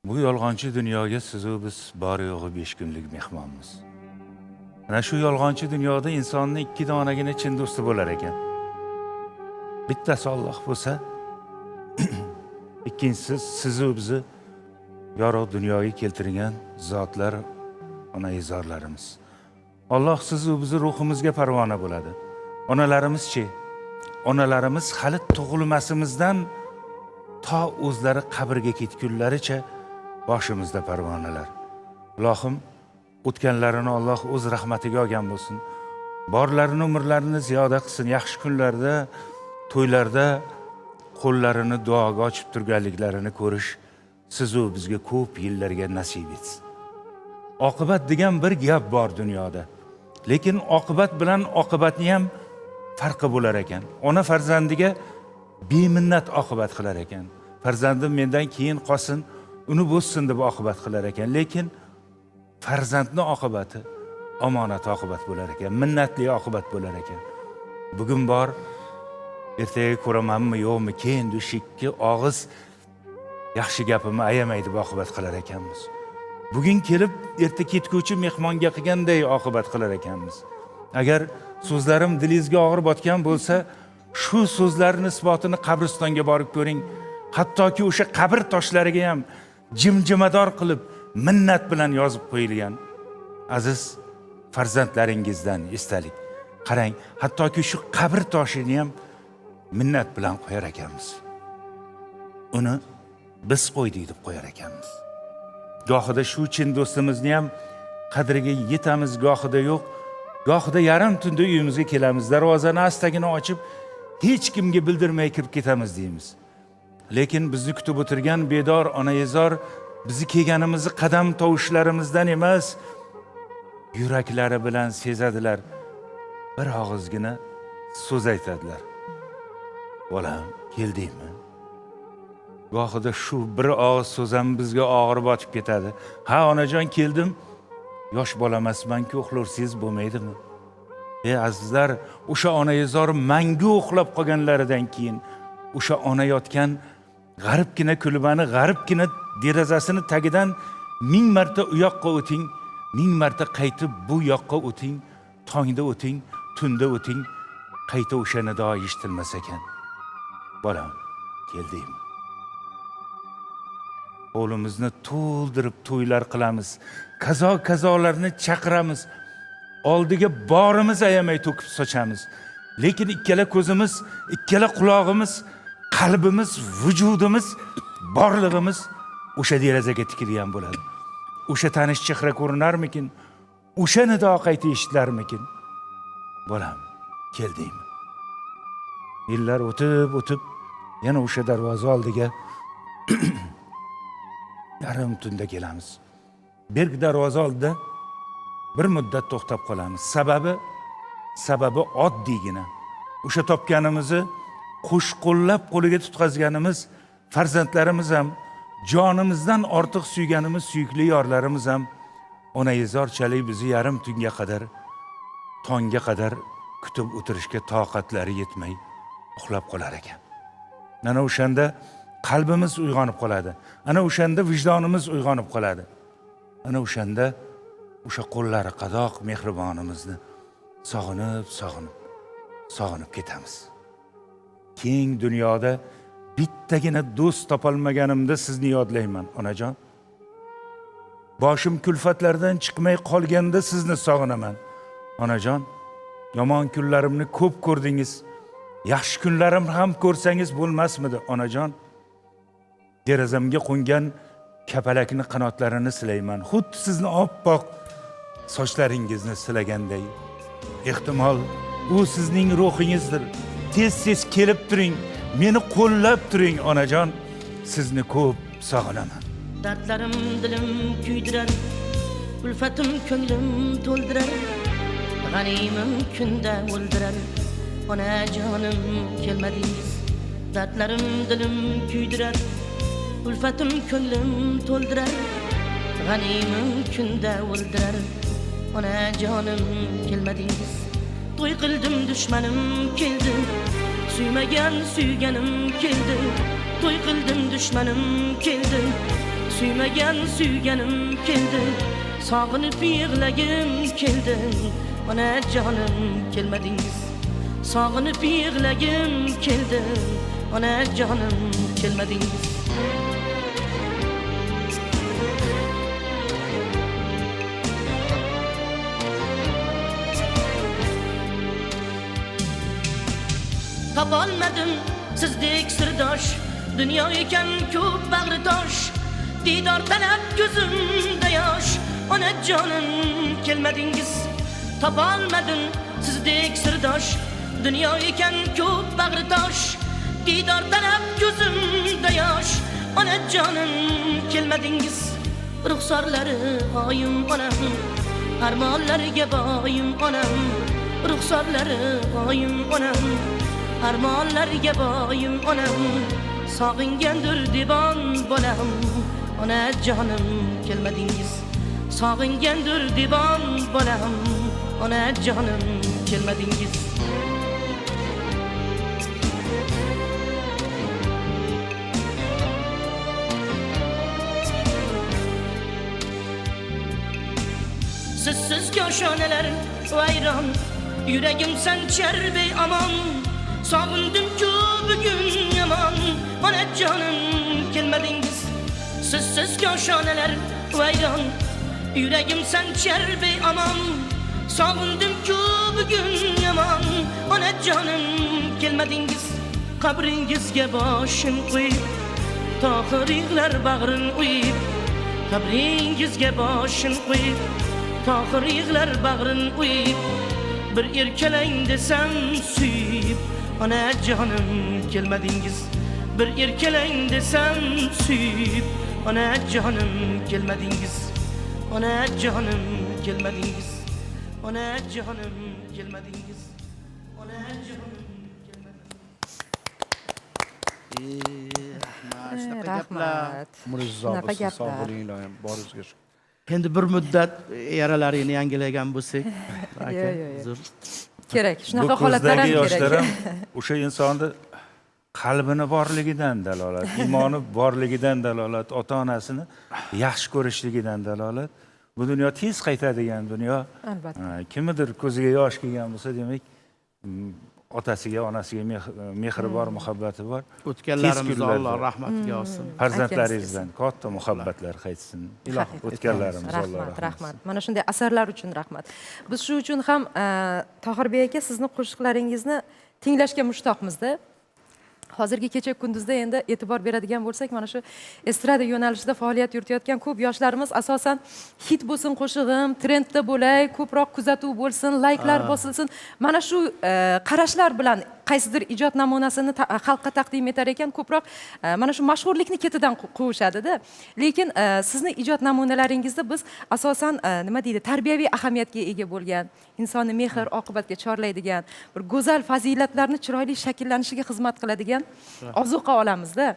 Bu yolg'onchi dunyoga sizu biz bor yo'g'i 5 kunlik mehmonmiz. Ana shu yolg'onchi dunyoda insonning 2 donagina chin do'sti bo'lar ekan. Bittasi Alloh bo'lsa, ikkinchisi sizu bizni yorug' dunyoga keltirgan zotlar, onaizorlarimiz. Alloh sizu bizni ruhimizga parvona bo'ladi. Onalarimiz-chi? Onalarimiz hali tug'ilmasimizdan to o'zlari qabrga ketgunlaricha boshimizda parvonalar. Ilohim, o'tganlarini Alloh o'z rahmatiga olgan bo'lsin. Borlarini, umrlarini ziyoda qilsin. Yaxshi kunlarda, to'ylarda qo'llarini duoga ochib turganliklarini ko'rish sizu bizga ko'p yillarga nasib etsin. Oqibat degan bir gap bor dunyoda. Lekin oqibat bilan oqibatni ham farqi bo'lar ekan. Ona farzandiga beminnat oqibat qilar ekan. Farzandim mendan keyin qolsin, uni bo'ssin deb oqibat qilar ekan. Lekin farzandning oqibati omonat oqibat bo'lar ekan, minnatli oqibat bo'lar ekan. Bugun bor, ertaga ko'ramanmi, yo'qmi, keyin dushikki og'iz yaxshi gapimni ayamay deb oqibat qilar ekanmiz. Bugun kelib, erta ketguvchi mehmonga qilganday oqibat qilar ekanmiz. Agar so'zlarim dilingizga og'ir botgan bo'lsa, shu so'zlarning isbotini qabristonga borib ko'ring. Hattoki o'sha qabr toshlariga ham jimjimador qilib minnat bilan yozib qo'yilgan. Aziz farzandlaringizdan esdalik. Qarang, hattoki shu qabr toshini ham minnat bilan qo'yar ekanmiz. Uni biz qo'ydik deb qo'yar ekanmiz. Gohida shu chin do'stimizni ham qadriga yetamiz, gohida yo'q. Gohida yarim tunda uyimizga kelamiz, darvozani astagina ochib, hech kimga bildirmay kirib ketamiz deymiz. Lekin bizni kutib o'tirgan bedor onaizor bizni kelganimizni qadam tovushlarimizdan emas, yuraklari bilan sezadilar. Bir og'izgina so'z aytadilar. Bolam, keldingmi? Gohida shu bir og'iz so'z ham bizga og'ir botib ketadi. Ha, onajon, keldim. Yosh bolamasman-ku, uxlursiz bo'lmaydimi? Azizlar, o'sha onaizor mangu uxlab qolganlaridan keyin o'sha ona yotgan g'aribgina kulbani, g'aribgina derazasini tagidan 1000 marta u yoqqa o'ting, 1000 marta qaytib bu yoqqa o'ting, tongda o'ting, tunda o'ting, qayta o'sha nido eshitilmas ekan. Bolam, keldingmi? Qo'limizni to'ldirib to'ylar qilamiz, kazo-kazolarni chaqiramiz, oldiga borimiz ayamay to'kib sochamiz. Lekin ikkala ko'zimiz, ikkala quloqimiz, qalbimiz, vujudimiz, borlig'imiz o'sha derazaga tikilgan bo'ladi. O'sha tanish chehra ko'rinarmikin? O'sha nido qayta eshitilarmikin? Bolam, keldingmi? Yillar o'tib, yana o'sha darvoza oldiga yarim tunda kelamiz. Berk darvoza oldida bir muddat to'xtab qolamiz. Sababi oddiygina. O'sha topganimizni qo'shqo'llab qo'liga tutqazganimiz farzandlarimiz ham, jonimizdan ortiq suyganimiz suyukli yorlarimiz ham onaizorchalik bizni yarim tunga qadar, tongga qadar kutib o'tirishga toqatlari yetmay uxlab qolar ekan. Mana o'shanda qalbimiz uyg'onib qoladi. Ana o'shanda vijdonimiz uyg'onib qoladi. Ana o'shanda o'sha qo'llari qadoq mehribonimizni sog'inib ketamiz. Keng dunyoda bittagina do'st topolmaganimda sizni yodlayman, onajon. Boshim kulfatlardan chiqmay qolganda sizni sog'inaman, onajon. Yomon kunlarimni ko'p ko'rdingiz. Yaxshi kunlarimni ham ko'rsangiz bo'lmasmidi, onajon? Derazamga qo'ngan kapalakni qanotlarini silayman. Xuddi sizni oppoq sochlaringizni silaganday. Ehtimol u sizning ruhingizdir. Tez kelib turing, meni qo'llab turing, onajon. Sizni ko'p sog'inaman. Dardlarim dilim kuydirar, ulfatim ko'nglim to'ldirar, g'animim kunda o'ldirar, onajonim kelmadingiz. Dardlarim dilim kuydirar, ulfatim ko'nglim to'ldirar, g'animim kunda o'ldirar, onajonim kelmadingiz. To'y qildim, dushmanim keldi, suymagan suyganim keldi. To'y qildim, dushmanim keldi, Suymagan suyganim keldi, sog'inib yig'lagim keldi. Onajonim kelmadingiz. Sog'inib yig'lagim keldi. Onajonim kelmadingiz. Topolmadim sizdek sirdosh, dunyo ekan ko'p bag'ri tosh. Didor talab ko'zimda yosh, onajonim kelmadingiz. Topolmadim sizdek sirdosh, dunyo ekan ko'p bag'ri tosh. Didor talab ko'zimda yosh, onajonim kelmadingiz. Ruxsorlari oyim onam, armonlariga boyim onam. Ruxsorlari oyim onam, armonlarga boyim onam. Sog'ingandir dibon bolam, onajonim kelmadingiz. Sog'ingandir dibon bolam, onajonim kelmadingiz. Sizsiz koshonalar vayron, yuragim sanchar beamon. Sog'indim-ku bugun yomon, onajonim kelmadingiz. Sizsiz koshonalar vayron, yuragim sanchar beamon. Sog'indim-ku bugun yomon, onajonim kelmadingiz. Qabringizga boshim qo'yib, tohir yig'lar bag'rin uyib. Qabringizga boshim qo'yib, tohir yig'lar bag'rin uyib. Bir erkalang desam suyib, onajonim kelmadingiz. Bir erkalang desam suyib, onajonim kelmadingiz. Onajonim kelmadingiz. Onajonim kelmadingiz. Onajonim kelmadingiz. Shunaqa gaplar. Umringiz Shunaqa bo'lsin, gaplar. sog' bo'ling iloyim, boringizga shukur. Endi bir muddat yaralarini yangilagan bo'lsak, aka, Yo, yo, yo. uzr. Kerak. Bu Shunaqa holatlar ham ko'zdagi yoshlar kerak. ham o'sha insonni qalbini borligidan dalolat, iymoni borligidan dalolat, ota-onasini yaxshi ko'rishligidan dalolat. Bu dunyo tez qaytadigan dunyo. Albatta. Kimnidir ko'ziga yosh kelgan bo'lsa, demak, otasiga, onasiga mehri bor, muhabbati bor. O'tganlarimizni Tez kunlarda Alloh rahmatiga olsin. farzandlaringizdan katta muhabbatlar qaytsin. Haqiqatdan. O'tganlarimiz Alloh Rahmat, rahmat. Mana shunday asarlar uchun rahmat. Biz shu uchun ham Tohirbek aka sizni qo'shiqlaringizni tinglashga mushtoqmizda. Hozirgi kecha kunduzda endi e'tibor beradigan bo'lsak, mana shu estrada yo'nalishida faoliyat yuritayotgan ko'p yoshlarimiz asosan hit bo'lsin qo'shig'im, trendda bo'lay, ko'proq kuzatuv bo'lsin, layklar bosilsin. Mana shu qarashlar bilan qaysidir ijod namunasini xalqqa taqdim etar ekan, ko'proq mana shu mashhurlikni ketidan quvishadi-da. Lekin sizni ijod namunalaringizda biz asosan nima deydi, tarbiyaviy ahamiyatga ega bo'lgan, insonni mehr oqibatga chorlaydigan, bir go'zal fazilatlarni chiroyli shakllanishiga xizmat qiladigan ozuqa olamiz-da.